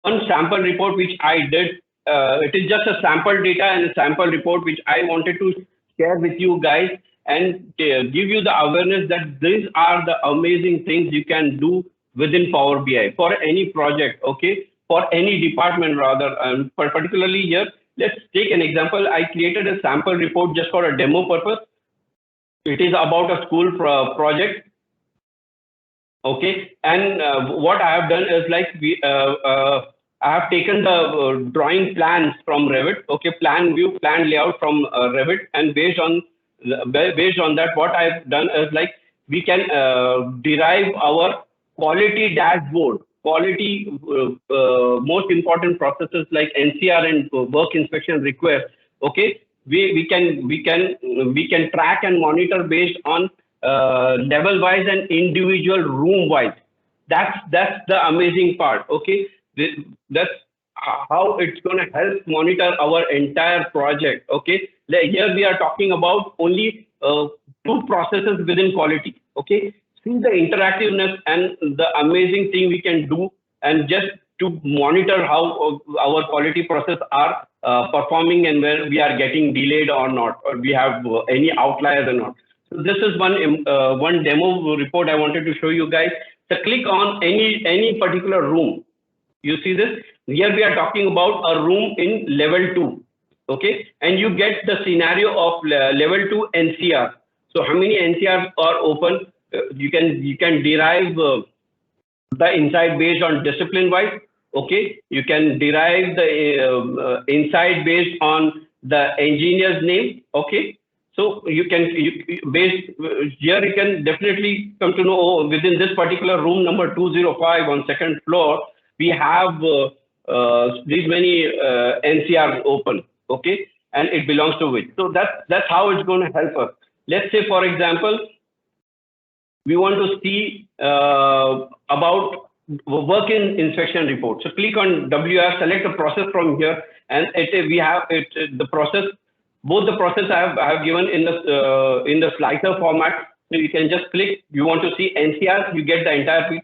one sample report which I did. It is just a sample data and a sample report which I wanted to share with you guys and give you the awareness that these are the amazing things you can do within Power BI for any project, okay, for any department rather. Particularly here, let's take an example. I created a sample report just for a demo purpose. It is about a school project. Okay, and what I have done is like I have taken the drawing plans from Revit. Okay, plan view, plan layout from Revit, and based on that, what I've done is like we can derive our quality dashboard, quality most important processes like NCR and work inspection request. Okay, we can track and monitor based on level wise and individual room wise. That's the amazing part. Okay, that's how it's going to help monitor our entire project. Okay, here we are talking about only two processes within quality. Okay, see the interactiveness and the amazing thing we can do, and just to monitor how our quality process are performing and where we are getting delayed or not, or we have any outliers or not. So this is one demo report I wanted to show you guys. So click on any particular room. You see this? Here we are talking about a room in level 2. Okay, and you get the scenario of level 2 NCR. So how many NCRs are open? You can derive the insight based on discipline wise. Okay, you can derive the insight based on the engineer's name. Okay, so based here you can definitely come to know, oh, within this particular room number 205 on second floor we have these many NCRs open. Okay, and it belongs to which. So that's how it's going to help us. Let's say for example we want to see about work in inspection report. So click on WR, select the process from here, and we have the process. Both the process I have given in the slicer format. So you can just click. You want to see NCR, you get the entire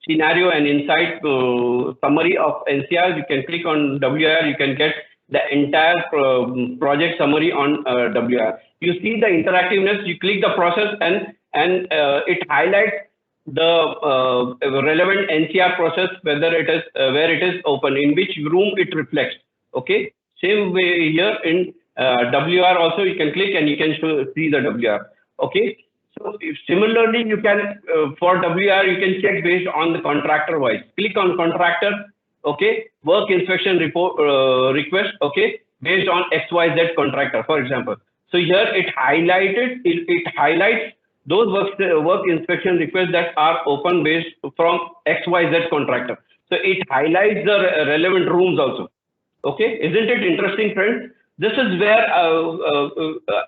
scenario and insight summary of NCR. You can click on WR, you can get the entire project summary on WR. You see the interactiveness. You click the process and it highlights the relevant NCR process, whether it is where it is open, in which room it reflects. Okay, same way here in WR also you can click and you can see the WR. Okay, so similarly you can for WR you can check based on the contractor wise. Click on contractor. Okay, work inspection report request. Okay, based on XYZ contractor, for example. So here it highlights those work inspection requests that are open based from XYZ contractor. So it highlights the relevant rooms also. Okay, isn't it interesting, friends? This is where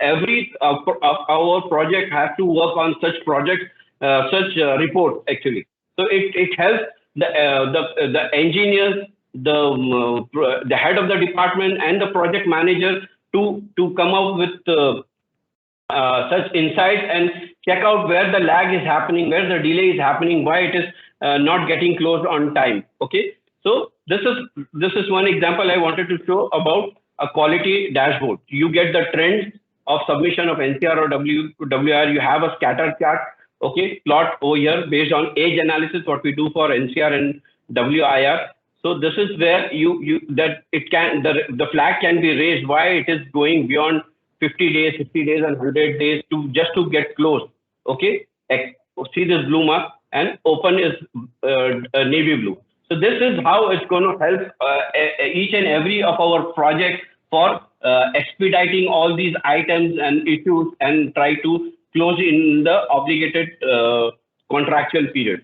every our project has to work on such projects, such reports actually. So it helps the engineers, the head of the department, and the project manager to come up with such insights and check out where the lag is happening, where the delay is happening, why it is not getting closed on time. Okay, so this is one example I wanted to show about a quality dashboard. You get the trends of submission of NCR or WR. You have a scatter chart. Okay, plot over here based on age analysis, what we do for NCR and WIR. So this is where the flag can be raised why it is going beyond 50 days, 60 days, and 100 days to get closed. Okay, see this blue mark, and open is navy blue. So this is how it's going to help each and every of our projects for expediting all these items and issues and try to close in the obligated contractual period.